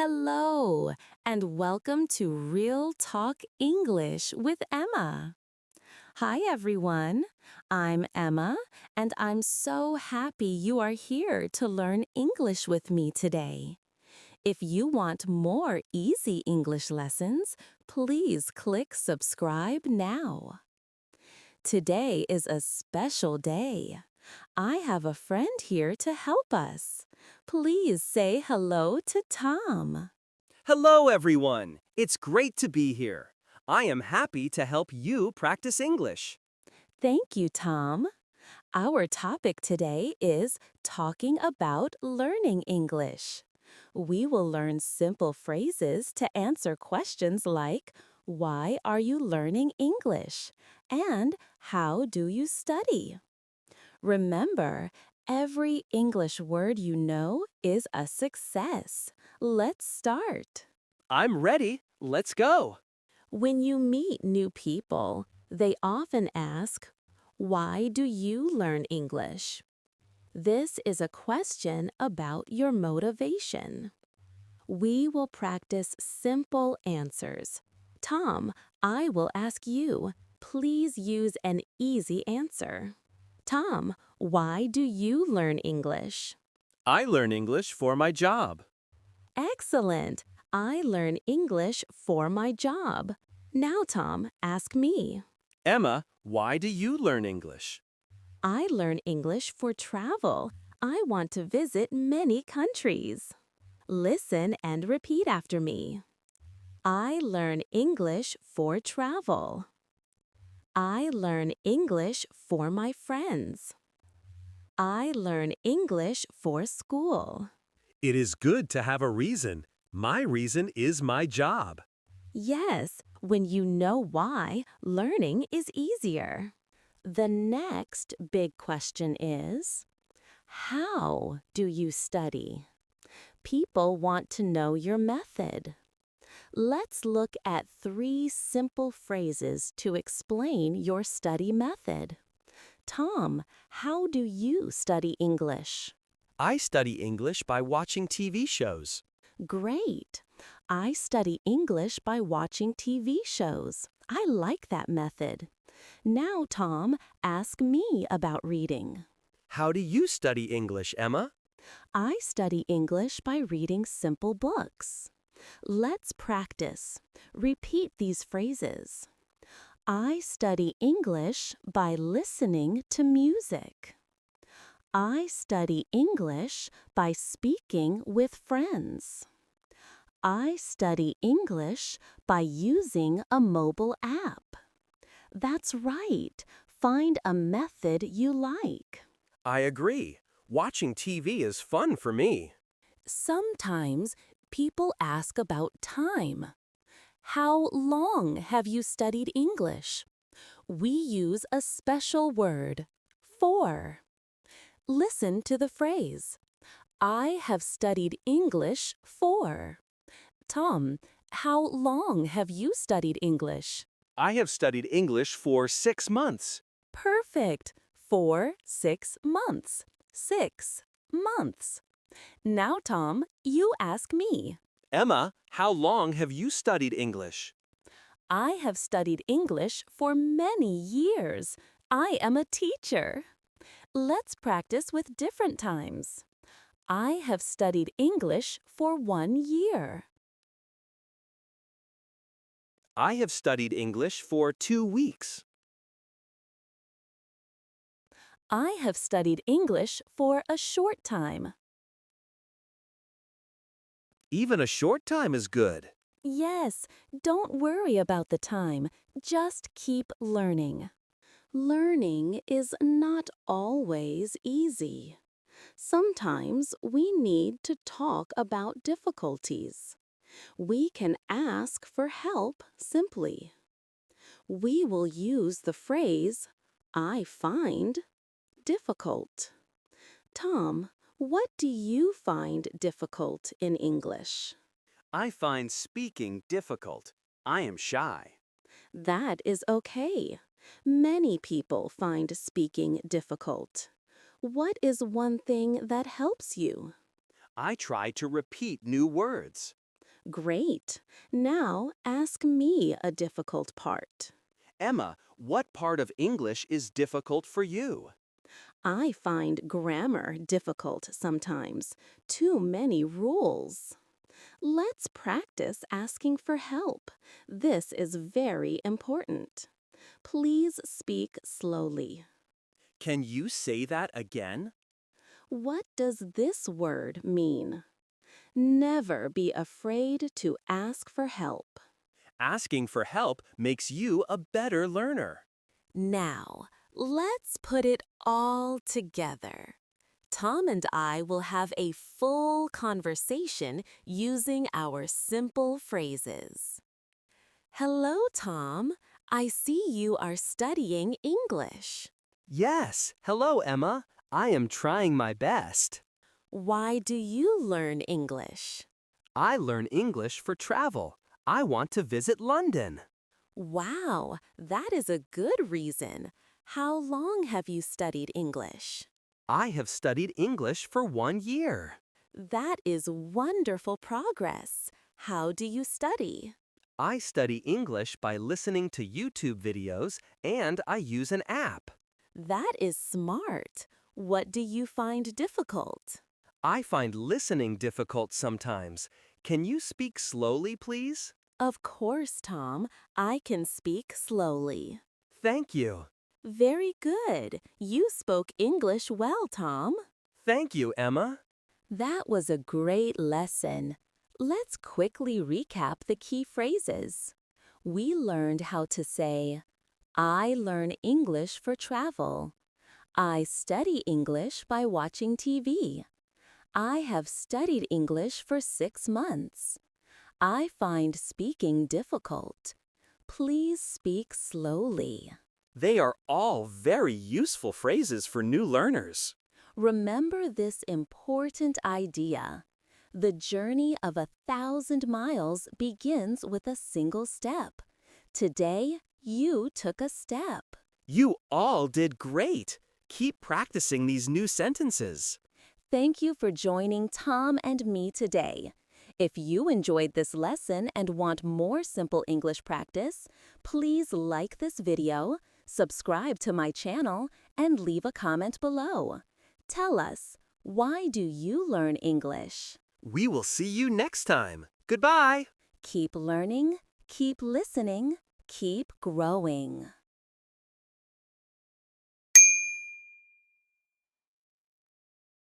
Hello, and welcome to Real Talk English with Emma. Hi, everyone. I'm Emma, and I'm so happy you are here to learn English with me today. If you want more easy English lessons, please click subscribe now. Today is a special day. I have a friend here to help us. Please say hello to Tom. Hello, everyone. It's great to be here. I am happy to help you practice English. Thank you, Tom. Our topic today is talking about learning English. We will learn simple phrases to answer questions like, why are you learning English? And how do you study? Remember, every English word you know is a success. Let's start. I'm ready. Let's go. When you meet new people, they often ask, why do you learn English? This is a question about your motivation. We will practice simple answers. Tom, I will ask you. Please use an easy answer. Tom, why do you learn English? I learn English for my job. Excellent! I learn English for my job. Now, Tom, ask me. Emma, why do you learn English? I learn English for travel. I want to visit many countries. Listen and repeat after me. I learn English for travel. I learn English for my friends. I learn English for school. It is good to have a reason. My reason is my job. Yes, when you know why, learning is easier. The next big question is, how do you study? People want to know your method. Let's look at 3 simple phrases to explain your study method. Tom, how do you study English? I study English by watching TV shows. Great! I study English by watching TV shows. I like that method. Now, Tom, ask me about reading. How do you study English, Emma? I study English by reading simple books. Let's practice. Repeat these phrases. I study English by listening to music. I study English by speaking with friends. I study English by using a mobile app. That's right. Find a method you like. I agree. Watching TV is fun for me. Sometimes people ask about time. How long have you studied English? We use a special word, for. Listen to the phrase, I have studied English for. Tom, how long have you studied English? I have studied English for 6 months. Perfect. For 6 months. 6 months. Now, Tom, you ask me. Emma, how long have you studied English? I have studied English for many years. I am a teacher. Let's practice with different times. I have studied English for 1 year. I have studied English for 2 weeks. I have studied English for a short time. Even a short time is good. Yes, don't worry about the time. Just keep learning. Learning is not always easy. Sometimes we need to talk about difficulties. We can ask for help simply. We will use the phrase, I find difficult. Tom, what do you find difficult in English? I find speaking difficult. I am shy. That is okay. Many people find speaking difficult. What is one thing that helps you? I try to repeat new words. Great. Now ask me a difficult part. Emma, what part of English is difficult for you? I find grammar difficult sometimes. Too many rules. Let's practice asking for help. This is very important. Please speak slowly. Can you say that again? What does this word mean? Never be afraid to ask for help. Asking for help makes you a better learner. Now, let's put it all together. Tom and I will have a full conversation using our simple phrases. Hello, Tom. I see you are studying English. Yes, hello, Emma. I am trying my best. Why do you learn English? I learn English for travel. I want to visit London. Wow, that is a good reason. How long have you studied English? I have studied English for 1 year. That is wonderful progress. How do you study? I study English by listening to YouTube videos and I use an app. That is smart. What do you find difficult? I find listening difficult sometimes. Can you speak slowly, please? Of course, Tom. I can speak slowly. Thank you. Very good. You spoke English well, Tom. Thank you, Emma. That was a great lesson. Let's quickly recap the key phrases. We learned how to say, I learn English for travel. I study English by watching TV. I have studied English for 6 months. I find speaking difficult. Please speak slowly. They are all very useful phrases for new learners. Remember this important idea. The journey of 1,000 miles begins with a single step. Today, you took a step. You all did great. Keep practicing these new sentences. Thank you for joining Tom and me today. If you enjoyed this lesson and want more simple English practice, please like this video, subscribe to my channel, and leave a comment below. Tell us, why do you learn English? We will see you next time. Goodbye. Keep learning, keep listening, keep growing.